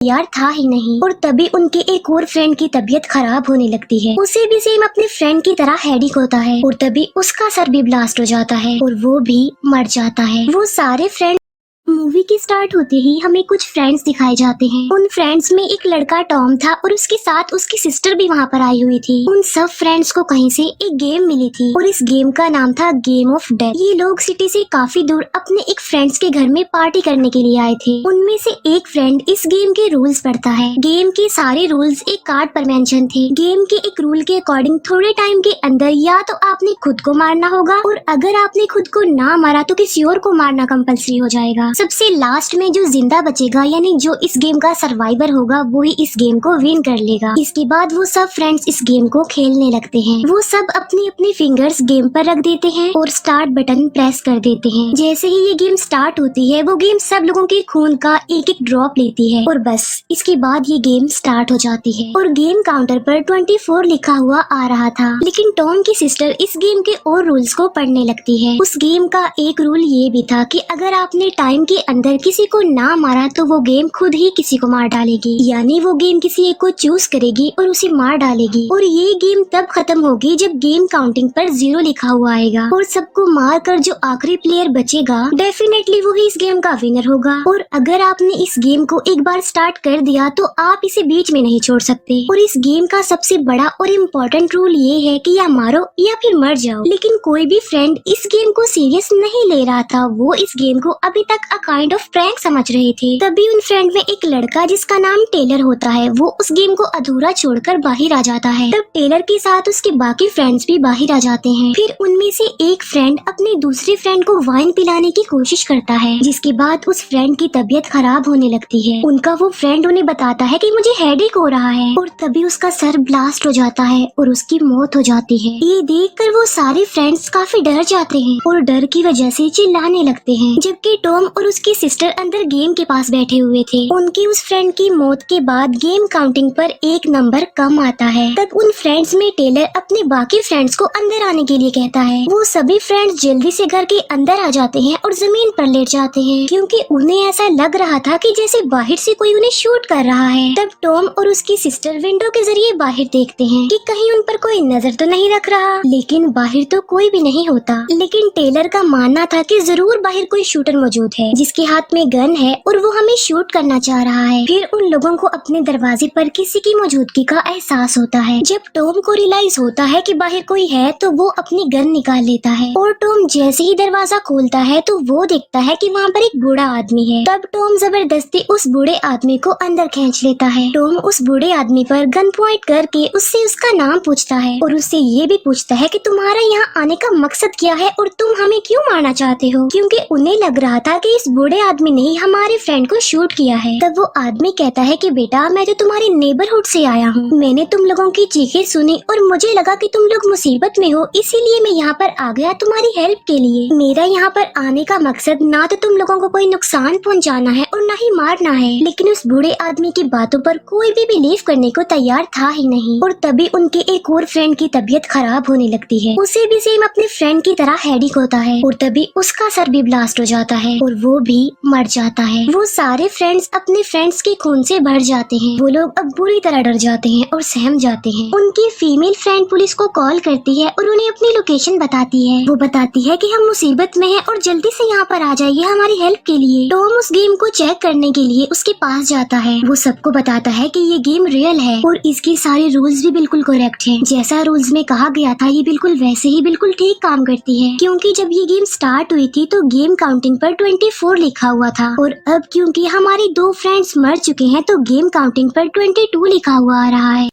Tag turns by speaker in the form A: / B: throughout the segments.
A: यार था ही नहीं। और तभी उनके एक और फ्रेंड की तबीयत खराब होने लगती है। उसे भी सेम अपने फ्रेंड की तरह हेडेक होता है और तभी उसका सर भी ब्लास्ट हो जाता है और वो भी मर जाता है। वो सारे फ्रेंड मूवी की स्टार्ट होते ही हमें कुछ फ्रेंड्स दिखाए जाते हैं। उन फ्रेंड्स में एक लड़का टॉम था और उसके साथ उसकी सिस्टर भी वहाँ पर आई हुई थी। उन सब फ्रेंड्स को कहीं से एक गेम मिली थी और इस गेम का नाम था गेम ऑफ डेथ। ये लोग सिटी से काफी दूर अपने एक फ्रेंड्स के घर में पार्टी करने के लिए आए थे। उनमें से एक फ्रेंड इस गेम के रूल्स पढ़ता है। गेम के सारे रूल्स एक कार्ड पर मेंशन थे। गेम के एक रूल के अकॉर्डिंग थोड़े टाइम के अंदर या तो आपने खुद को मारना होगा और अगर आपने खुद को ना मारा तो किसी और को मारना कंपल्सरी हो जाएगा। सबसे लास्ट में जो जिंदा बचेगा यानी जो इस गेम का सर्वाइवर होगा वो ही इस गेम को विन कर लेगा। इसके बाद वो सब फ्रेंड्स इस गेम को खेलने लगते हैं। वो सब अपनी अपनी फिंगर्स गेम पर रख देते हैं और स्टार्ट बटन प्रेस कर देते हैं। जैसे ही ये गेम स्टार्ट होती है वो गेम सब लोगों के खून का एक एक ड्रॉप लेती है और बस इसके बाद ये गेम स्टार्ट हो जाती है। और गेम काउंटर पर 24 लिखा हुआ आ रहा था। लेकिन टॉम की सिस्टर इस गेम के और रूल्स को पढ़ने लगती है। उस गेम का एक रूल ये भी था कि अगर आपने टाइम के अंदर किसी को ना मारा तो वो गेम खुद ही किसी को मार डालेगी। यानी वो गेम किसी एक को चूज करेगी और उसे मार डालेगी। और ये गेम तब खत्म होगी जब गेम काउंटिंग पर 0 लिखा हुआ आएगा और सबको मार कर जो आखिरी प्लेयर बचेगा डेफिनेटली वो ही इस गेम का विनर होगा। और अगर आपने इस गेम को एक बार स्टार्ट कर दिया तो आप इसे बीच में नहीं छोड़ सकते। और इस गेम का सबसे बड़ा और इम्पोर्टेंट रूल ये है कि या मारो या फिर मर जाओ। लेकिन कोई भी फ्रेंड इस गेम को सीरियस नहीं ले रहा था। वो इस गेम को अभी तक काइंड ऑफ प्रैंक समझ रहे थे। तभी उन फ्रेंड में एक लड़का जिसका नाम टेलर होता है वो उस गेम को अधूरा छोड़कर बाहर आ जाता है। तब टेलर के साथ उसके बाकी फ्रेंड्स भी बाहर आ जाते हैं। फिर उनमें से एक फ्रेंड अपने दूसरे फ्रेंड को वाइन पिलाने की कोशिश करता है जिसके बाद उस फ्रेंड की तबीयत खराब होने लगती है। उनका वो फ्रेंड उन्हें बताता है कि मुझे हेडेक हो रहा है और तभी उसका सर ब्लास्ट हो जाता है और उसकी मौत हो जाती है। ये देखकर वो सारे फ्रेंड्स काफी डर जाते हैं और डर की वजह से चिल्लाने लगते हैं। जबकि टॉम और उसकी सिस्टर अंदर गेम के पास बैठे हुए थे। उनकी उस फ्रेंड की मौत के बाद गेम काउंटिंग पर एक नंबर कम आता है। तब उन फ्रेंड्स में टेलर अपने बाकी फ्रेंड्स को अंदर आने के लिए कहता है। वो सभी फ्रेंड्स जल्दी से घर के अंदर आ जाते हैं और जमीन पर लेट जाते हैं क्योंकि उन्हें ऐसा लग रहा था कि जैसे बाहर से कोई उन्हें शूट कर रहा है। तब टॉम और उसकी सिस्टर विंडो के जरिए बाहर देखते हैं कि कहीं उन पर कोई नजर तो नहीं रख रहा। लेकिन बाहर तो कोई भी नहीं होता। लेकिन टेलर का मानना था कि जरूर बाहर कोई शूटर मौजूद है जिसके हाथ में गन है और वो हमें शूट करना चाह रहा है। फिर उन लोगों को अपने दरवाजे पर किसी की मौजूदगी का एहसास होता है। जब टॉम को रियलाइज होता है कि बाहर कोई है तो वो अपनी गन निकाल लेता है और टॉम जैसे ही दरवाजा खोलता है तो वो देखता है कि वहाँ पर एक बूढ़ा आदमी है। तब टॉम जबरदस्ती उस बूढ़े आदमी को अंदर खींच लेता है। टॉम उस बूढ़े आदमी पर गन पॉइंट करके उससे उसका नाम पूछता है और उससे ये भी पूछता है कि तुम्हारा यहाँ आने का मकसद क्या है और तुम हमें क्यों मारना चाहते हो, क्योंकि उन्हें लग रहा था कि इस बूढ़े आदमी ने ही हमारे फ्रेंड को शूट किया है। तब वो आदमी कहता है कि बेटा मैं तो तुम्हारे नेबरहुड से आया हूँ। मैंने तुम लोगों की चीखें सुनी और मुझे लगा कि तुम लोग मुसीबत में हो, इसीलिए मैं यहाँ पर आ गया तुम्हारी हेल्प के लिए। मेरा यहाँ पर आने का मकसद ना तो तुम लोगों को कोई नुकसान पहुँचाना है और न ही मारना है। लेकिन उस बूढ़े आदमी की बातों पर कोई भी बिलीव करने को तैयार था ही नहीं। और तभी उनके एक और फ्रेंड की तबीयत खराब होने लगती है। उसे भी सेम अपने फ्रेंड की तरह हेडेक होता है और तभी उसका सर भी ब्लास्ट हो जाता है और वो भी मर जाता है। वो सारे फ्रेंड्स अपने फ्रेंड्स के खून से भर जाते हैं। वो लोग अब बुरी तरह डर जाते हैं और सहम जाते हैं। उनकी फीमेल फ्रेंड पुलिस को कॉल करती है और उन्हें अपनी लोकेशन बताती है। वो बताती है कि हम मुसीबत में हैं और जल्दी से यहाँ पर आ जाइए हमारी हेल्प के लिए। टॉम उस गेम को चेक करने के लिए उसके पास जाता है। वो सबको बताता है कि ये गेम रियल है और इसके सारे रूल्स भी बिल्कुल करेक्ट हैं। जैसा रूल्स में कहा गया था ये बिल्कुल वैसे ही बिल्कुल ठीक काम करती है, क्योंकि जब ये गेम स्टार्ट हुई थी तो गेम काउंटिंग पर 24 लिखा हुआ था और अब क्योंकि हमारे 2 फ्रेंड्स मर चुके हैं तो गेम काउंटिंग पर 22 लिखा हुआ आ रहा है।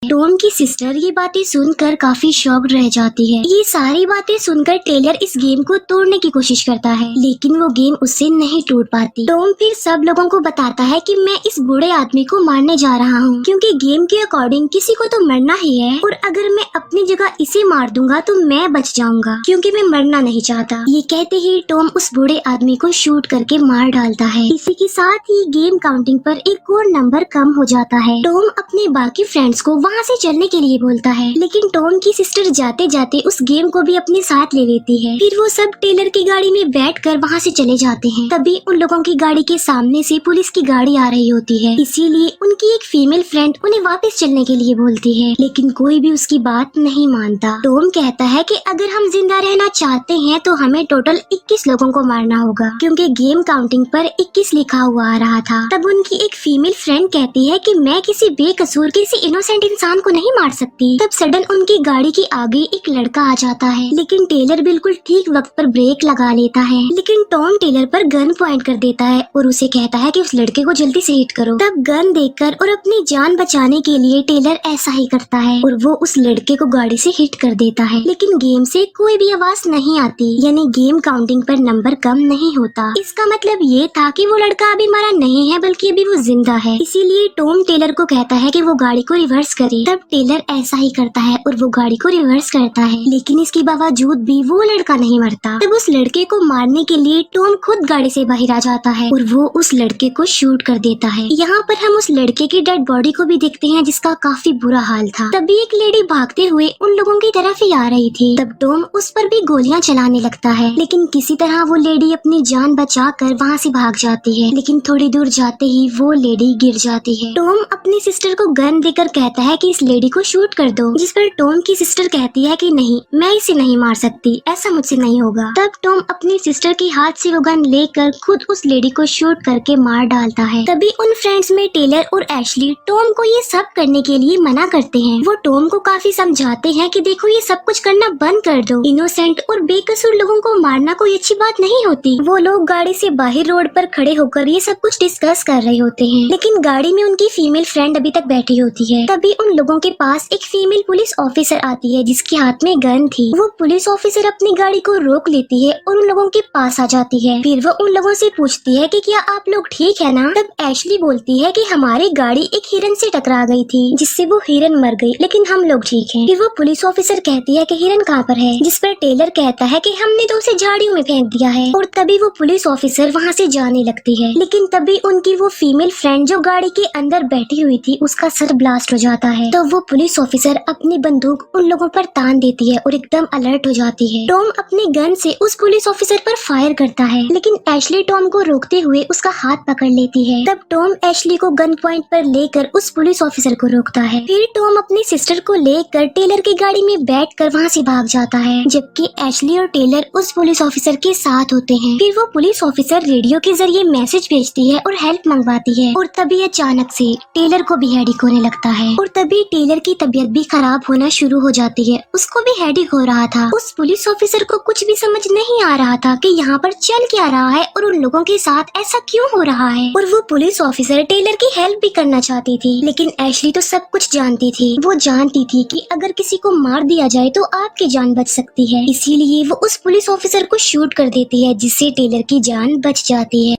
A: टॉम की सिस्टर ये बातें सुनकर काफी शॉक्ड रह जाती है। ये सारी बातें सुनकर टेलर इस गेम को तोड़ने की कोशिश करता है लेकिन वो गेम उससे नहीं टूट पाती। टॉम फिर सब लोगों को बताता है कि मैं इस बूढ़े आदमी को मारने जा रहा हूँ क्योंकि गेम के अकॉर्डिंग किसी को तो मरना ही है और अगर मैं अपनी जगह इसे मार दूंगा तो मैं बच जाऊंगा क्योंकि मैं मरना नहीं चाहता। ये कहते ही टॉम उस बूढ़े आदमी को शूट करके मार डालता है। इसी के साथ ही गेम काउंटिंग पर एक और नंबर कम हो जाता है। टॉम अपने बाकी फ्रेंड्स को वहाँ से चलने के लिए बोलता है, लेकिन टॉम की सिस्टर जाते जाते उस गेम को भी अपने साथ ले लेती है। फिर वो सब टेलर की गाड़ी में बैठकर वहाँ से चले जाते हैं। तभी उन लोगों की गाड़ी के सामने से पुलिस की गाड़ी आ रही होती है, इसीलिए उनकी एक फीमेल फ्रेंड उन्हें वापस चलने के लिए बोलती है, लेकिन कोई भी उसकी बात नहीं मानता। टॉम कहता है कि अगर हम जिंदा रहना चाहते हैं तो हमें टोटल 21 लोगों को मारना होगा, क्योंकि गेम काउंटिंग पर 21 लिखा हुआ आ रहा था। तब उनकी एक फीमेल फ्रेंड कहती है कि मैं किसी बेकसूर किसी इनोसेंट इंसान को नहीं मार सकती। तब सडन उनकी गाड़ी के आगे एक लड़का आ जाता है, लेकिन टेलर बिल्कुल ठीक वक्त पर ब्रेक लगा लेता है, लेकिन टॉम टेलर पर गन पॉइंट कर देता है और उसे कहता है कि उस लड़के को जल्दी से हिट करो। तब गन देखकर और अपनी जान बचाने के लिए टेलर ऐसा ही करता है और वो उस लड़के को गाड़ी से हिट कर देता है, लेकिन गेम से कोई भी आवाज नहीं आती, यानी गेम काउंटिंग पर नंबर कम नहीं होता। इसका मतलब ये था कि वो लड़का अभी मरा नहीं है, बल्कि अभी वो जिंदा है। इसीलिए टॉम टेलर को कहता है कि वो गाड़ी को रिवर्स करे। तब टेलर ऐसा ही करता है और वो गाड़ी को रिवर्स करता है, लेकिन इसके बावजूद भी वो लड़का नहीं मरता। तब उस लड़के को मारने के लिए टॉम खुद गाड़ी से बाहर आ जाता है और वो उस लड़के को शूट कर देता है। यहाँ पर हम उस लड़के की डेड बॉडी को भी देखते हैं, जिसका काफी बुरा हाल था। तभी एक लेडी भागते हुए उन लोगों की तरफ ही आ रही थी। तब टॉम उस पर भी गोलियां चलाने लगता है, लेकिन किसी तरह वो लेडी अपनी जान बचाकर वहाँ से भाग जाती है, लेकिन थोड़ी दूर जाते ही वो लेडी गिर जाती है। टॉम अपनी सिस्टर को गन देकर कहता है कि इस लेडी को शूट कर दो, जिस पर टॉम की सिस्टर कहती है कि नहीं, मैं इसे नहीं मार सकती, ऐसा मुझसे नहीं होगा। तब टॉम अपनी सिस्टर के हाथ से वो गन लेकर खुद उस लेडी को शूट करके मार डालता है। तभी उन फ्रेंड्स में टेलर और एशली टॉम को ये सब करने के लिए मना करते हैं। वो टॉम को काफी समझाते हैं कि देखो ये सब कुछ करना बंद कर दो, इनोसेंट और बेकसूर लोगों को मारना कोई अच्छी बात नहीं होती। वो लोग गाड़ी से बाहर रोड पर खड़े होकर ये सब कुछ डिस्कस कर रहे होते हैं, लेकिन गाड़ी में उनकी फीमेल फ्रेंड अभी तक बैठी होती है। तभी उन लोगों के पास एक फीमेल पुलिस ऑफिसर आती है, जिसके हाथ में गन थी। वो पुलिस ऑफिसर अपनी गाड़ी को रोक लेती है और उन लोगों के पास आ जाती है। फिर वो उन लोगों से पूछती है कि क्या आप लोग ठीक है ना? तब एशली बोलती है कि हमारी गाड़ी एक हिरन से टकरा गई थी, जिससे वो हिरन मर गई, लेकिन हम लोग ठीक हैं। फिर वो पुलिस ऑफिसर कहती है कि हिरन कहाँ पर है, जिस पर टेलर कहता है कि हमने तो उसे झाड़ियों में फेंक दिया है। और तभी वो पुलिस ऑफिसर वहाँ से जाने लगती है, लेकिन तभी उनकी वो फीमेल फ्रेंड जो गाड़ी के अंदर बैठी हुई थी, उसका सर ब्लास्ट हो जाता है। तो वो पुलिस ऑफिसर अपनी बंदूक उन लोगों पर तान देती है और एकदम अलर्ट हो जाती है। टॉम अपने गन से उस पुलिस ऑफिसर पर फायर करता है, लेकिन एशली टॉम को रोकते हुए उसका हाथ पकड़ लेती है। तब टॉम एशली को गन पॉइंट पर लेकर उस पुलिस ऑफिसर को रोकता है। फिर टॉम अपनी सिस्टर को लेकर टेलर की गाड़ी में बैठकर वहाँ से भाग जाता है, जबकि एशली और टेलर उस पुलिस ऑफिसर के साथ होते हैं। फिर वो पुलिस ऑफिसर रेडियो के जरिए मैसेज भेजती है और हेल्प मंगवाती है, और तभी अचानक से टेलर को भी हेडेक होने लगता है। और तभी टेलर की तबीयत भी खराब होना शुरू हो जाती है, उसको भी हेडेक हो रहा था। उस पुलिस ऑफिसर को कुछ भी समझ नहीं आ रहा था कि यहाँ पर चल क्या रहा है और उन लोगों के साथ ऐसा क्यों हो रहा है। और वो पुलिस ऑफिसर टेलर की हेल्प भी करना चाहती थी, लेकिन एशली तो सब कुछ जानती थी। वो जानती थी कि अगर किसी को मार दिया जाए तो आपकी जान बच सकती है, इसीलिए वो उस पुलिस ऑफिसर को शूट कर देती है, जिससे टेलर की जान बच जाती है।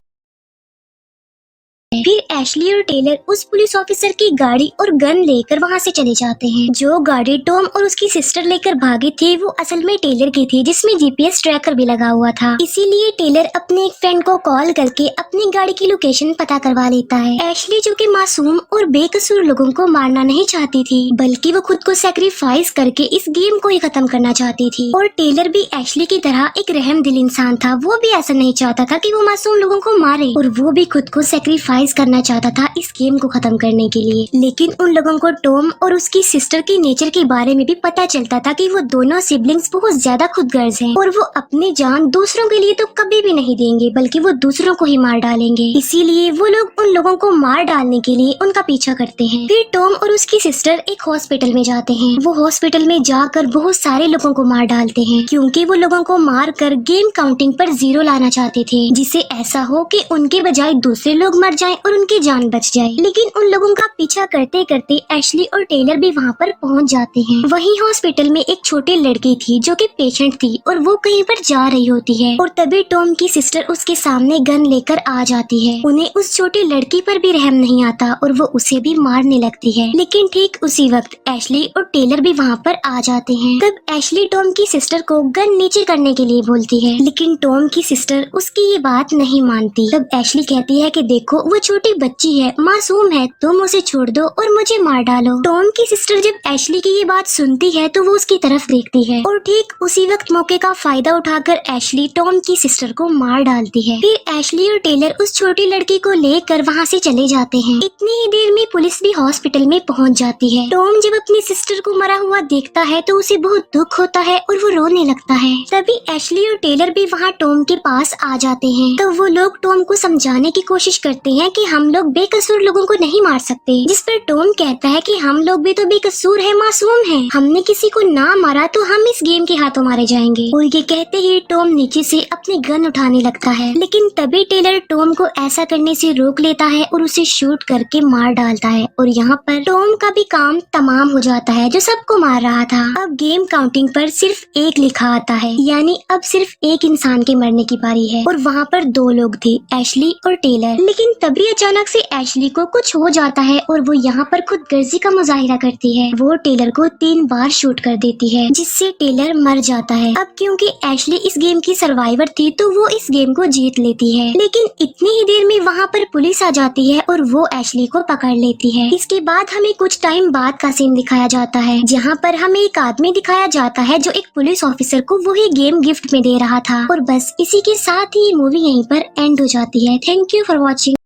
A: फिर एशली और टेलर उस पुलिस ऑफिसर की गाड़ी और गन लेकर वहाँ से चले जाते हैं। जो गाड़ी टॉम और उसकी सिस्टर लेकर भागी थी, वो असल में टेलर की थी, जिसमें जीपीएस ट्रैकर भी लगा हुआ था। इसीलिए टेलर अपने एक फ्रेंड को कॉल करके अपनी गाड़ी की लोकेशन पता करवा लेता है। एशली जो कि मासूम और बेकसूर लोगों को मारना नहीं चाहती थी, बल्कि वो खुद को सेक्रीफाइस करके इस गेम को ही खत्म करना चाहती थी। और टेलर भी एशली की तरह एक रहमदिल इंसान था, वो भी ऐसा नहीं चाहता था कि वो मासूम लोगों को मारे, और वो भी खुद को सेक्रीफाइस करना चाहता था इस गेम को खत्म करने के लिए। लेकिन उन लोगों को टॉम और उसकी सिस्टर के नेचर के बारे में भी पता चलता था कि वो दोनों सिबलिंग्स बहुत ज्यादा खुदगर्ज हैं, और वो अपनी जान दूसरों के लिए तो कभी भी नहीं देंगे, बल्कि वो दूसरों को ही मार डालेंगे। इसीलिए वो लोग उन लोगों को मार डालने के लिए उनका पीछा करते हैं। फिर टॉम और उसकी सिस्टर एक हॉस्पिटल में जाते हैं। वो हॉस्पिटल में जाकर बहुत सारे लोगों को मार डालते हैं, क्योंकि वो लोगों को मार कर गेम काउंटिंग पर 0 लाना चाहते थे, जिससे ऐसा हो कि उनके बजाय दूसरे लोग मर जाएं और उनकी जान बच जाए। लेकिन उन लोगों का पीछा करते करते एशली और टेलर भी वहाँ पर पहुँच जाते हैं। वहीं हॉस्पिटल में एक छोटी लड़की थी जो कि पेशेंट थी, और वो कहीं पर जा रही होती है, और तभी टॉम की सिस्टर उसके सामने गन लेकर आ जाती है। उन्हें उस छोटी लड़की पर भी रहम नहीं आता और वो उसे भी मारने लगती है। लेकिन ठीक उसी वक्त एशली और टेलर भी वहाँ पर आ जाते हैं। तब एशली टॉम की सिस्टर को गन नीचे करने के लिए बोलती है, लेकिन टॉम की सिस्टर उसकी ये बात नहीं मानती। तब एशली कहती है कि देखो वो वो छोटी बच्ची है, मासूम है, तुम उसे छोड़ दो और मुझे मार डालो। टॉम की सिस्टर जब एशली की ये बात सुनती है तो वो उसकी तरफ देखती है और ठीक उसी वक्त मौके का फायदा उठाकर एशली टॉम की सिस्टर को मार डालती है। फिर एशली और टेलर उस छोटी लड़की को लेकर वहाँ से चले जाते हैं। इतनी ही देर में पुलिस भी हॉस्पिटल में पहुँच जाती है। टॉम जब अपनी सिस्टर को मरा हुआ देखता है तो उसे बहुत दुख होता है और वो रोने लगता है। तभी एशली और टेलर भी वहाँ टॉम के पास आ जाते हैं। तो वो लोग टॉम को समझाने की कोशिश करते हैं कि हम लोग बेकसूर लोगों को नहीं मार सकते, जिस पर टॉम कहता है कि हम लोग भी तो बेकसूर है, मासूम है, हमने किसी को ना मारा तो हम इस गेम के हाथों मारे जाएंगे। और ये कहते ही टॉम नीचे से अपने गन उठाने लगता है, लेकिन तभी टेलर टॉम को ऐसा करने से रोक लेता है और उसे शूट करके मार डालता है। और यहाँ पर टॉम का भी काम तमाम हो जाता है जो सबको मार रहा था। अब गेम काउंटिंग पर सिर्फ एक लिखा आता है, यानी अब सिर्फ एक इंसान के मरने की बारी है। और वहाँ पर दो लोग थे, एशली और टेलर। लेकिन तभी अचानक से एशली को कुछ हो जाता है और वो यहाँ पर खुद गर्जी का मुजाहिरा करती है। वो टेलर को 3 बार शूट कर देती है, जिससे टेलर मर जाता है। अब क्योंकि एशली इस गेम की सर्वाइवर थी तो वो इस गेम को जीत लेती है। लेकिन इतनी ही देर में वहाँ पर पुलिस आ जाती है और वो एशली को पकड़ लेती है। इसके बाद हमें कुछ टाइम बाद का सीन दिखाया जाता है, जहाँ पर हमें एक आदमी दिखाया जाता है जो एक पुलिस ऑफिसर को वही गेम गिफ्ट में दे रहा था। और बस इसी के साथ ही मूवी यहीं पर एंड हो जाती है। Thank you for watching.